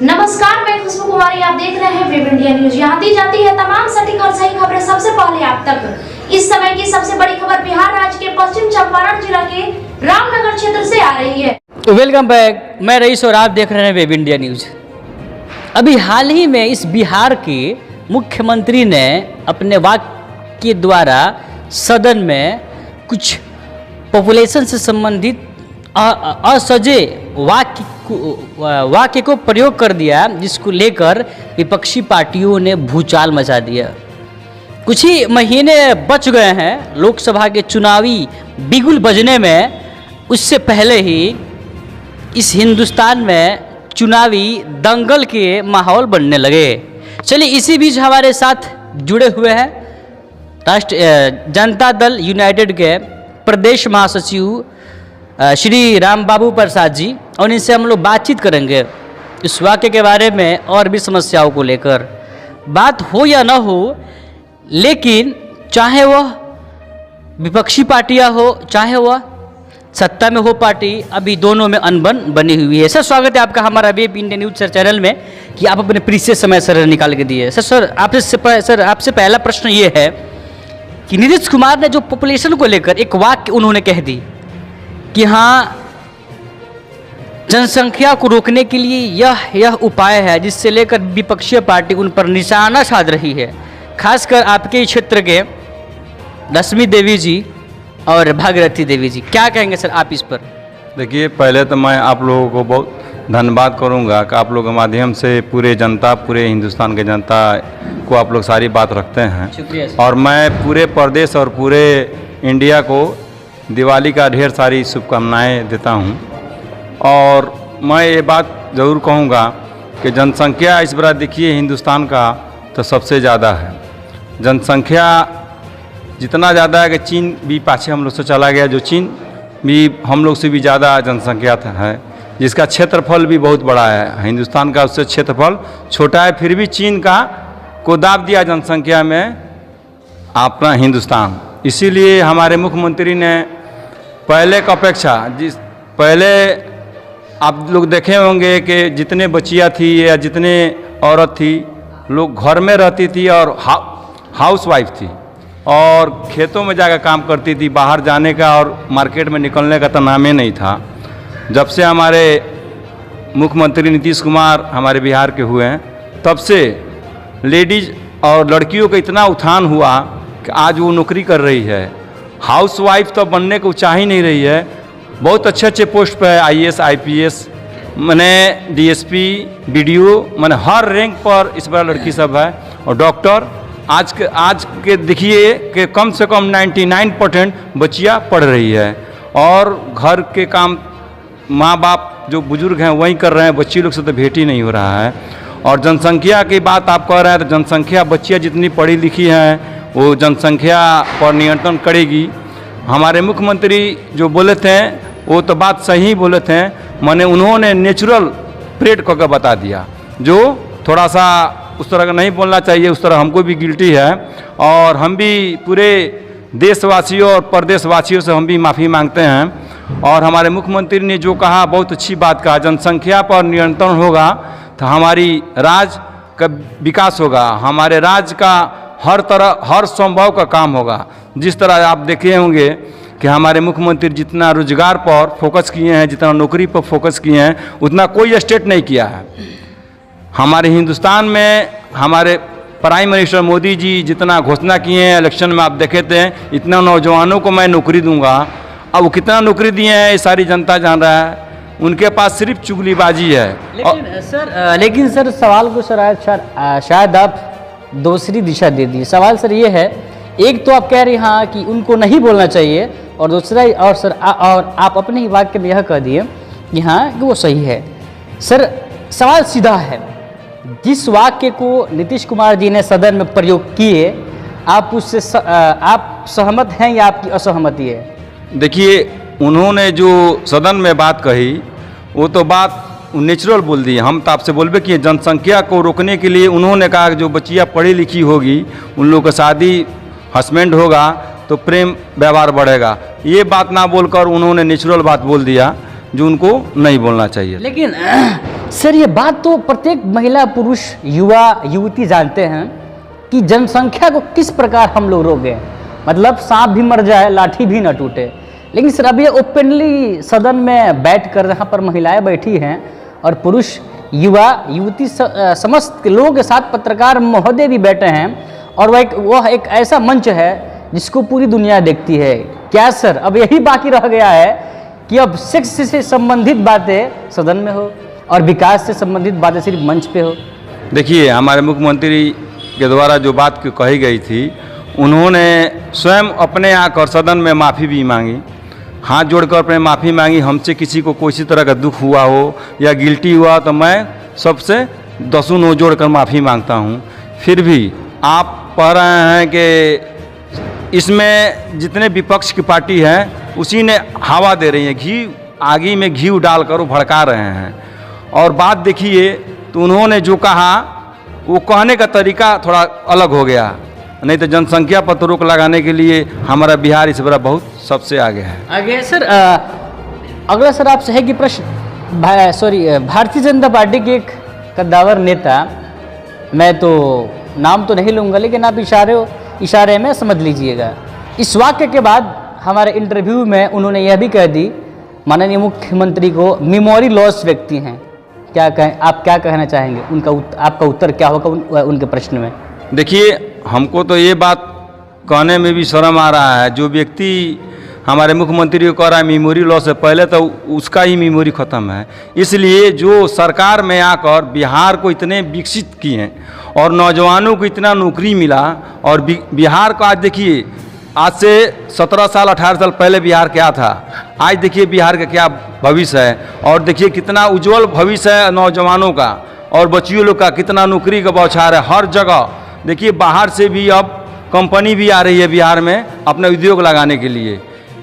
नमस्कार, मैं खुशबू कुमारी, आप देख रहे हैं वेब इंडिया न्यूज। यहाँ दी जाती है तमाम सटीक और सही खबरें सबसे पहले आप तक। इस समय की सबसे बड़ी खबर बिहार राज्य के पश्चिम चंपारण जिला के रामनगर क्षेत्र से आ रही है। वेलकम बैक, मैं रईस और आप देख रहे हैं वेब इंडिया न्यूज। अभी हाल ही में इस बिहार के मुख्यमंत्री ने अपने वाक्य के द्वारा सदन में कुछ पॉपुलेशन से संबंधित असजे वाक्य को प्रयोग कर दिया, जिसको लेकर विपक्षी पार्टियों ने भूचाल मचा दिया। कुछ ही महीने बच गए हैं लोकसभा के चुनावी बिगुल बजने में, उससे पहले ही इस हिंदुस्तान में चुनावी दंगल के माहौल बनने लगे। चलिए, इसी बीच हमारे साथ जुड़े हुए हैं जनता दल यूनाइटेड के प्रदेश महासचिव श्री राम बाबू प्रसाद जी, और इनसे हम लोग बातचीत करेंगे इस वाक्य के बारे में और भी समस्याओं को लेकर। बात हो या ना हो, लेकिन चाहे वह विपक्षी पार्टियां हो चाहे वह सत्ता में हो पार्टी, अभी दोनों में अनबन बनी हुई है। सर, स्वागत है आपका हमारा web India news sir channel में कि आप अपने प्रीशियस समय सर निकाल के दिए। सर आपसे पहला प्रश्न ये है कि नीतीश कुमार ने जो पॉपुलेशन को लेकर एक वाक्य उन्होंने कह दी कि हाँ, जनसंख्या को रोकने के लिए यह उपाय है, जिससे लेकर विपक्षी पार्टी उन पर निशाना साध रही है, खासकर आपके क्षेत्र के रश्मि देवी जी और भागीरथी देवी जी। क्या कहेंगे सर आप इस पर? देखिए, पहले तो मैं आप लोगों को बहुत धन्यवाद करूंगा कि आप लोगों के माध्यम से पूरे हिंदुस्तान के जनता को आप लोग सारी बात रखते हैं। शुक्रिया। और मैं पूरे प्रदेश और पूरे इंडिया को दिवाली का ढेर सारी शुभकामनाएं देता हूं। और मैं ये बात ज़रूर कहूँगा कि जनसंख्या इस बार देखिए हिंदुस्तान का तो सबसे ज़्यादा है। जनसंख्या जितना ज़्यादा है कि चीन भी पाछे हम लोग से चला गया, जो चीन भी हम लोग से भी ज़्यादा जनसंख्या है, जिसका क्षेत्रफल भी बहुत बड़ा है। हिंदुस्तान का उससे क्षेत्रफल छोटा है, फिर भी चीन को दाब दिया जनसंख्या में अपना हिंदुस्तान। इसीलिए हमारे मुख्यमंत्री ने पहले की अपेक्षा पहले आप लोग देखे होंगे कि जितने बच्चियाँ थी या जितने औरत थी, लोग घर में रहती थी और हाउस वाइफ थी और खेतों में जाकर काम करती थी। बाहर जाने का और मार्केट में निकलने का तो नाम ही नहीं था। जब से हमारे मुख्यमंत्री नीतीश कुमार हमारे बिहार के हुए हैं, तब से लेडीज और लड़कियों का इतना उत्थान हुआ कि आज वो नौकरी कर रही है। हाउस वाइफ तो बनने को चाह ही नहीं रही है, बहुत अच्छे अच्छे पोस्ट पे है, IAS IPS मैंने DSP BDO मैंने हर रैंक पर इस बार लड़की सब है। और डॉक्टर आज के देखिए कि कम से कम 99% बच्चियाँ पढ़ रही है। और घर के काम माँ बाप जो बुजुर्ग हैं वही कर रहे हैं, बच्ची लोग से तो भेंट ही नहीं हो रहा है। और जनसंख्या की बात आप कह रहे हैं, तो जनसंख्या बच्चियाँ जितनी पढ़ी लिखी हैं वो जनसंख्या पर नियंत्रण करेगी। हमारे मुख्यमंत्री जो बोले थे वो तो बात सही बोले थे, माने उन्होंने नेचुरल परेड करके बता दिया, जो थोड़ा सा उस तरह का नहीं बोलना चाहिए, उस तरह हमको भी गिल्टी है। और हम भी पूरे देशवासियों और प्रदेशवासियों से हम भी माफ़ी मांगते हैं। और हमारे मुख्यमंत्री ने जो कहा बहुत अच्छी बात कहा, जनसंख्या पर नियंत्रण होगा तो हमारी राज्य का विकास होगा, हमारे राज्य का हर तरह हर संभव का काम होगा। जिस तरह आप देखे होंगे कि हमारे मुख्यमंत्री जितना रोजगार पर फोकस किए हैं, जितना नौकरी पर फोकस किए हैं, उतना कोई स्टेट नहीं किया है। हमारे हिंदुस्तान में हमारे प्राइम मिनिस्टर मोदी जी जितना घोषणा किए हैं इलेक्शन में, आप देखे थे इतना नौजवानों को मैं नौकरी दूंगा। अब वो कितना नौकरी दिए हैं ये सारी जनता जान रहा है। उनके पास सिर्फ चुगलीबाजी है। लेकिन सर सवाल को सर शायद आप दूसरी दिशा दे दी। सवाल सर ये है, एक तो आप कह रहे हैं हाँ कि उनको नहीं बोलना चाहिए, और दूसरा और सर और आप अपने ही वाक्य में यह कह दिए कि हाँ कि वो सही है। सर सवाल सीधा है, जिस वाक्य को नीतीश कुमार जी ने सदन में प्रयोग किए, आप उससे आप सहमत हैं या आपकी असहमति है? देखिए, उन्होंने जो सदन में बात कही वो तो बात नेचुरल बोल दी। हम तो आपसे बोलबे कि जनसंख्या को रोकने के लिए उन्होंने कहा कि जो बच्चियाँ पढ़ी लिखी होगी उन लोगों का शादी हस्बैंड होगा तो प्रेम व्यवहार बढ़ेगा। ये बात ना बोलकर उन्होंने नेचुरल बात बोल दिया जो उनको नहीं बोलना चाहिए। लेकिन सर ये बात तो प्रत्येक महिला पुरुष युवा युवती जानते हैं कि जनसंख्या को किस प्रकार हम लोग रोके। मतलब सांप भी मर जाए लाठी भी न टूटे। लेकिन सर अब ये ओपनली सदन में बैठ कर जहाँ पर महिलाएं बैठी हैं और पुरुष युवा युवती समस्त लोगों के साथ पत्रकार महोदय भी बैठे हैं और वह एक ऐसा मंच है जिसको पूरी दुनिया देखती है। क्या सर अब यही बाकी रह गया है कि अब सेक्स से संबंधित बातें सदन में हो और विकास से संबंधित बातें सिर्फ मंच पे हो? देखिए, हमारे मुख्यमंत्री के द्वारा जो बात कही गई थी, उन्होंने स्वयं अपने आकर सदन में माफ़ी भी मांगी, हाथ जोड़कर अपने माफ़ी मांगी। हमसे किसी को किसी तरह का दुख हुआ हो या गिल्टी हुआ तो मैं सबसे दसों नो जोड़कर माफ़ी मांगता हूँ। फिर भी आप कह रहे हैं कि इसमें जितने विपक्ष की पार्टी है उसी ने हवा दे रही है, घी आगी में घी डालकर वो भड़का रहे हैं। और बात देखिए तो उन्होंने जो कहा वो कहने का तरीका थोड़ा अलग हो गया, नहीं तो जनसंख्या पर तो रोक लगाने के लिए हमारा बिहार इस बार बहुत सबसे आगे है। आगे सर अगला सर आपसे है कि प्रश्न भारतीय जनता पार्टी के एक कद्दावर नेता, मैं तो नाम तो नहीं लूँगा लेकिन आप इशारे में समझ लीजिएगा, इस वाक्य के बाद हमारे इंटरव्यू में उन्होंने यह भी कह दी माननीय मुख्यमंत्री को मेमोरी लॉस व्यक्ति हैं। क्या कहें, आप क्या कहना चाहेंगे? आपका उत्तर क्या होगा उनके प्रश्न में? देखिए, हमको तो ये बात कहने में भी शर्म आ रहा है। जो व्यक्ति हमारे मुख्यमंत्री को कह रहा है मेमोरी लॉस है, पहले तो उसका ही मेमोरी ख़त्म है। इसलिए जो सरकार में आकर बिहार को इतने विकसित किए हैं और नौजवानों को इतना नौकरी मिला, और बिहार को आज देखिए, आज से 17 साल 18 साल पहले बिहार क्या था, आज देखिए बिहार का क्या भविष्य है। और देखिए कितना उज्जवल भविष्य है नौजवानों का और बच्चियों लोग का, कितना नौकरी का बौछार है हर जगह। देखिए बाहर से भी अब कंपनी भी आ रही है बिहार में अपने उद्योग लगाने के लिए।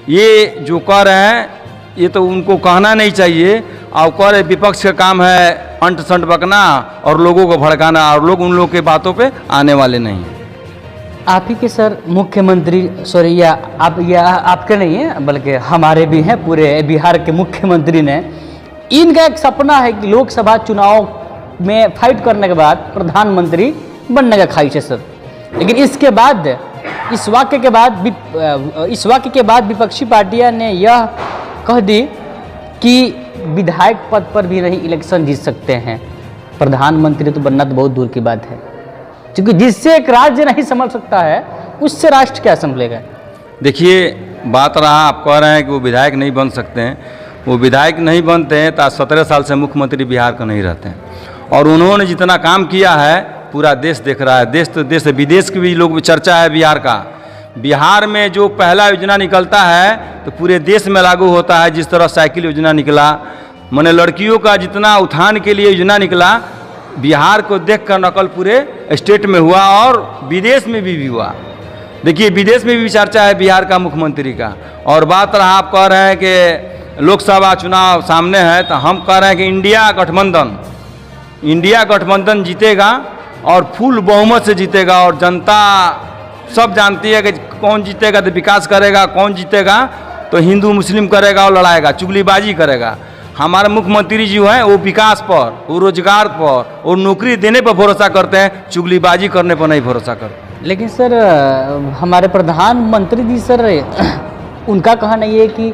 ये जो कह रहे हैं ये तो उनको कहना नहीं चाहिए, और कह रहे विपक्ष का काम है अंट संट बकना और लोगों को भड़काना, और लोग उन लोगों के बातों पे आने वाले नहीं। आप ही के सर मुख्यमंत्री, सॉरी या आपके नहीं है बल्कि हमारे भी हैं, पूरे बिहार के मुख्यमंत्री ने, इनका एक सपना है कि लोकसभा चुनाव में फाइट करने के बाद प्रधानमंत्री बनने का ख्वाहिश है सर। लेकिन इसके बाद इस वाक्य के बाद विपक्षी पार्टियां ने यह कह दी कि विधायक पद पर भी नहीं इलेक्शन जीत सकते हैं, प्रधानमंत्री तो बनना तो बहुत दूर की बात है। क्योंकि जिससे एक राज्य नहीं संभल सकता है उससे राष्ट्र क्या संभलेगा? देखिए बात रहा, आप कह रहे हैं कि वो विधायक नहीं बन सकते हैं, वो विधायक नहीं बनते हैं तो आज 17 साल से मुख्यमंत्री बिहार का नहीं रहते हैं। और उन्होंने जितना काम किया है पूरा देश देख रहा है, देश तो देश विदेश की भी लोग चर्चा है बिहार का। बिहार में जो पहला योजना निकलता है तो पूरे देश में लागू होता है। जिस तरह साइकिल योजना निकला, माने लड़कियों का जितना उत्थान के लिए योजना निकला, बिहार को देखकर नकल पूरे स्टेट में हुआ और विदेश में भी हुआ। देखिए विदेश में भी चर्चा है बिहार का मुख्यमंत्री का। और बात रहा, आप कह रहे हैं कि लोकसभा चुनाव सामने है, तो हम कह रहे हैं कि इंडिया गठबंधन जीतेगा और फुल बहुमत से जीतेगा। और जनता सब जानती है कि कौन जीतेगा तो विकास करेगा, कौन जीतेगा तो हिंदू मुस्लिम करेगा और लड़ाएगा, चुगलीबाजी करेगा। हमारे मुख्यमंत्री जी हैं वो विकास पर, वो रोजगार पर और नौकरी देने पर भरोसा करते हैं, चुगलीबाजी करने पर नहीं भरोसा करते। लेकिन सर हमारे प्रधानमंत्री जी सर उनका कहना ये है कि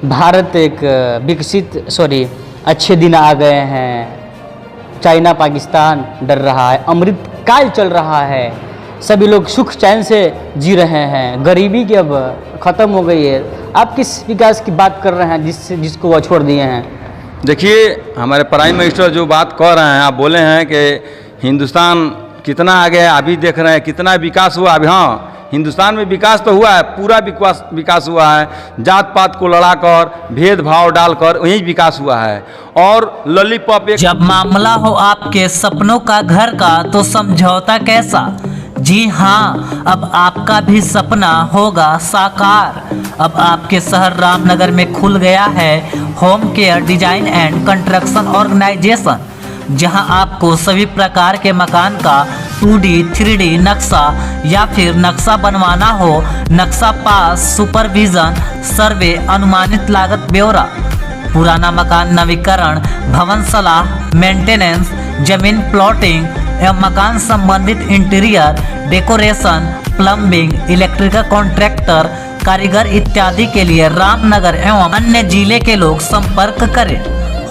भारत एक अच्छे दिन आ गए हैं, चाइना पाकिस्तान डर रहा है, अमृत काल चल रहा है, सभी लोग सुख चैन से जी रहे हैं, गरीबी की अब ख़त्म हो गई है। आप किस विकास की बात कर रहे हैं जिसको वह छोड़ दिए हैं? देखिए हमारे प्राइम मिनिस्टर जो बात कह रहे हैं, आप बोले हैं कि हिंदुस्तान कितना आगे है, अभी देख रहे हैं कितना विकास हुआ। अभी हाँ, हिंदुस्तान में विकास तो हुआ है, पूरा विकास हुआ है। जात पात को लड़ाकर, भेदभाव डालकर वही विकास हुआ है। और लॉलीपॉप जब मामला हो आपके सपनों का घर का तो समझौता कैसा? जी हाँ, अब आपका भी सपना होगा साकार। अब आपके शहर रामनगर में खुल गया है home care design and construction organization, जहां आपको सभी प्रकार के मकान का 2D 3D नक्शा या फिर नक्शा बनवाना हो, नक्शा पास, सुपरविजन, सर्वे, अनुमानित लागत ब्यौरा, पुराना मकान नवीकरण, भवन सलाह, मेंटेनेंस, जमीन प्लॉटिंग एवं मकान संबंधित interior decoration, plumbing, electrical contractor, कारीगर इत्यादि के लिए रामनगर एवं अन्य जिले के लोग संपर्क करें।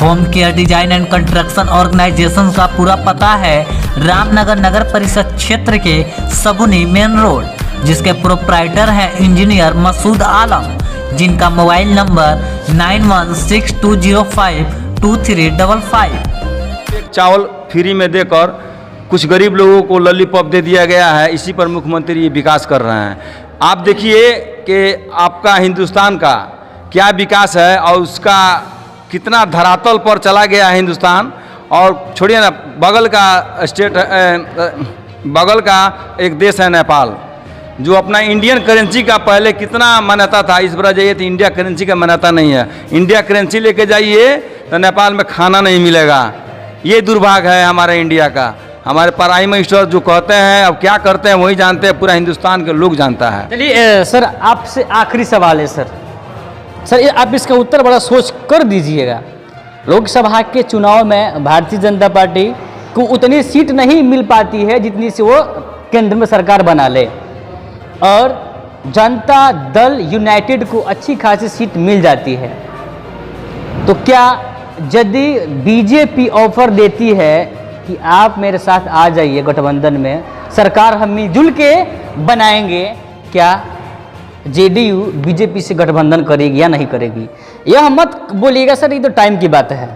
Home care design and construction organization का पूरा पता है रामनगर नगर परिषद क्षेत्र के सबुनी मेन रोड, जिसके प्रोप्राइटर हैं इंजीनियर मसूद आलम, जिनका मोबाइल नंबर 9162052355। चावल फ्री में देकर कुछ गरीब लोगों को लॉलीपॉप दे दिया गया है, इसी पर मुख्यमंत्री विकास कर रहे हैं। आप देखिए कि आपका हिंदुस्तान का क्या विकास है और उसका कितना धरातल पर चला गया है हिंदुस्तान। और छोड़िए ना, बगल का एक देश है नेपाल, जो अपना इंडियन करेंसी का पहले कितना मान्यता था, इस बार जाइए तो इंडिया करेंसी का मान्यता नहीं है। इंडिया करेंसी लेके जाइए तो नेपाल में खाना नहीं मिलेगा। ये दुर्भाग्य है हमारे इंडिया का। हमारे प्राइम मिनिस्टर जो कहते हैं अब क्या करते हैं वही जानते हैं, पूरा हिंदुस्तान के लोग जानता है। चलिए सर, आपसे आखिरी सवाल है सर, आप इसका उत्तर बड़ा सोच कर दीजिएगा। लोकसभा के चुनाव में भारतीय जनता पार्टी को उतनी सीट नहीं मिल पाती है जितनी से वो केंद्र में सरकार बना ले, और जनता दल यूनाइटेड को अच्छी खासी सीट मिल जाती है। तो क्या यदि बीजेपी ऑफर देती है कि आप मेरे साथ आ जाइए गठबंधन में, सरकार हम मिलजुल के बनाएंगे, क्या जेडीयू बीजेपी से गठबंधन करेगी या नहीं करेगी? यह मत बोलिएगा सर, ये तो टाइम की बात है।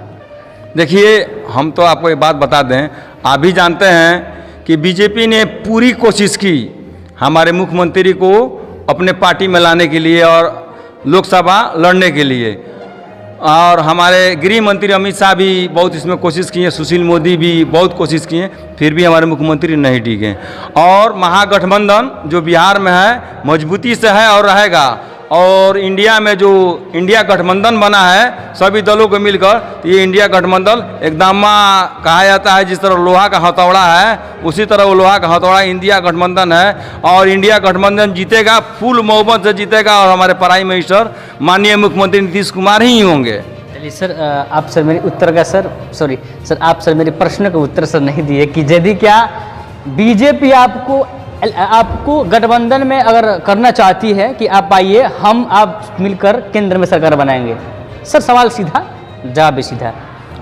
देखिए, हम तो आपको एक बात बता दें, आप भी जानते हैं कि बीजेपी ने पूरी कोशिश की हमारे मुख्यमंत्री को अपने पार्टी में लाने के लिए और लोकसभा लड़ने के लिए, और हमारे गृह मंत्री अमित शाह भी बहुत इसमें कोशिश किए, सुशील मोदी भी बहुत कोशिश किए, फिर भी हमारे मुख्यमंत्री नहीं टिके। और महागठबंधन जो बिहार में है मजबूती से है और रहेगा, और इंडिया में जो इंडिया गठबंधन बना है सभी दलों को मिलकर, तो ये इंडिया गठबंधन एकदम कहा जाता है, जिस तरह लोहा का हथौड़ा है उसी तरह वो लोहा का हथौड़ा इंडिया गठबंधन है। और इंडिया गठबंधन जीतेगा, फुल बहुमत से जीतेगा, और हमारे प्राइम मिनिस्टर माननीय मुख्यमंत्री नीतीश कुमार ही होंगे। चलिए सर, आप सर मेरे उत्तर का आप सर मेरे प्रश्न का उत्तर सर नहीं दिए कि यदि क्या बीजेपी आपको गठबंधन में अगर करना चाहती है कि आप आइए, हम आप मिलकर केंद्र में सरकार बनाएंगे। सर सवाल सीधा, जवाब भी सीधा।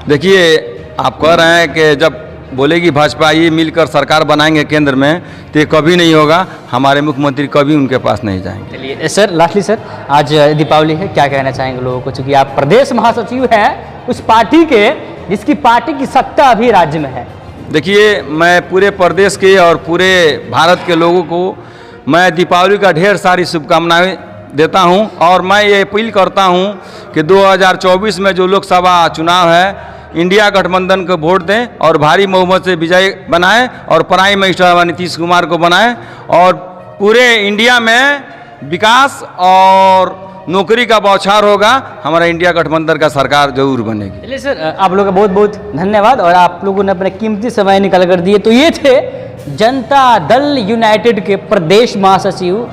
देखिए, आप कह रहे हैं कि जब बोलेगी भाजपा ये मिलकर सरकार बनाएंगे केंद्र में, तो ये कभी नहीं होगा, हमारे मुख्यमंत्री कभी उनके पास नहीं जाएंगे। चलिए सर, लास्टली सर, आज दीपावली है, क्या कहना चाहेंगे लोगों को, चूँकि आप प्रदेश महासचिव हैं उस पार्टी के जिसकी पार्टी की सत्ता अभी राज्य में है? देखिए, मैं पूरे प्रदेश के और पूरे भारत के लोगों को मैं दीपावली का ढेर सारी शुभकामनाएं देता हूं, और मैं ये अपील करता हूं कि 2024 में जो लोकसभा चुनाव है इंडिया गठबंधन को वोट दें और भारी बहुमत से विजय बनाएं, और प्राइम मिनिस्टर नीतीश कुमार को बनाएं, और पूरे इंडिया में विकास और नौकरी का बौछार होगा। हमारा इंडिया गठबंधन का सरकार जरूर बनेगी। चलिए सर, आप लोगों का बहुत बहुत धन्यवाद, और आप लोगों ने अपने कीमती समय निकाल कर दिए। तो ये थे जनता दल यूनाइटेड के प्रदेश महासचिव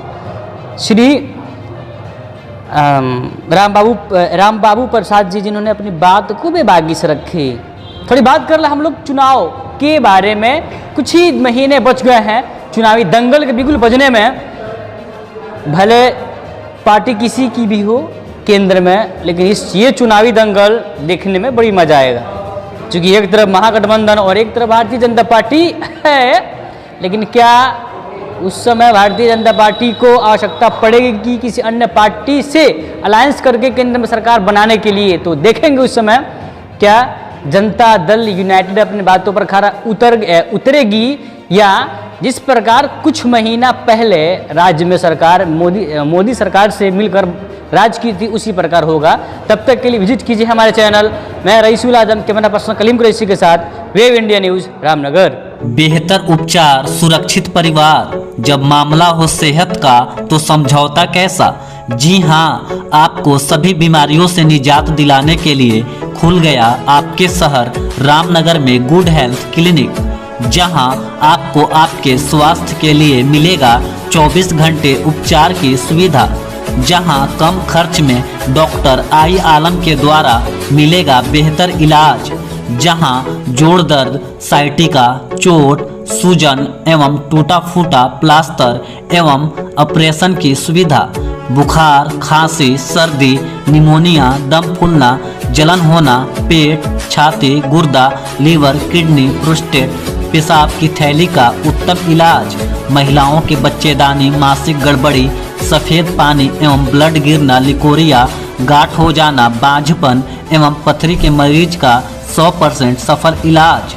श्री राम बाबू प्रसाद जी, जिन्होंने अपनी बात को बेबाकी से रखी। थोड़ी बात कर ले हम लोग चुनाव के बारे में। कुछ ही महीने बच गए हैं चुनावी दंगल के बिल्कुल बजने में, भले पार्टी किसी की भी हो केंद्र में, लेकिन ये चुनावी दंगल देखने में बड़ी मजा आएगा, क्योंकि एक तरफ महागठबंधन और एक तरफ भारतीय जनता पार्टी है। लेकिन क्या उस समय भारतीय जनता पार्टी को आवश्यकता पड़ेगी कि किसी अन्य पार्टी से अलायंस करके केंद्र में सरकार बनाने के लिए? तो देखेंगे उस समय क्या जनता दल यूनाइटेड अपनी बातों पर खरा उतरेगी, या जिस प्रकार कुछ महीना पहले राज्य में सरकार मोदी सरकार से मिलकर राज की थी उसी प्रकार होगा। तब तक के लिए विजिट कीजिए हमारे चैनल। मैं रईसुल आजम, कैमरा पर्सन कलीम कुरैशी के साथ, वेव इंडिया न्यूज़, रामनगर। बेहतर उपचार, सुरक्षित परिवार, जब मामला हो सेहत का तो समझौता कैसा? जी हाँ, आपको सभी बीमारियों से निजात दिलाने के लिए खुल गया आपके शहर रामनगर में गुड हेल्थ क्लिनिक, जहां आपको आपके स्वास्थ्य के लिए मिलेगा 24 घंटे उपचार की सुविधा। जहां कम खर्च में डॉक्टर आई आलम के द्वारा मिलेगा बेहतर इलाज, जहां जोड़ दर्द, साइटिका, चोट, सूजन एवं टूटा फूटा प्लास्टर एवं ऑपरेशन की सुविधा, बुखार, खांसी, सर्दी, निमोनिया, दम फूलना, जलन होना, पेट, छाती, गुर्दा, लीवर, किडनी, प्रोस्टेट, पेशाब की थैली का उत्तम इलाज, महिलाओं के बच्चेदानी, मासिक गड़बड़ी, सफ़ेद पानी एवं ब्लड गिरना, लिकोरिया, गांठ हो जाना, बांझपन एवं पथरी के मरीज का 100% सफल इलाज।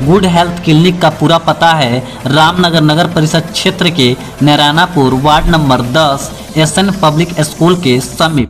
गुड हेल्थ क्लिनिक का पूरा पता है रामनगर नगर परिषद क्षेत्र के Narayanapur ward number 10 SN public school के समीप।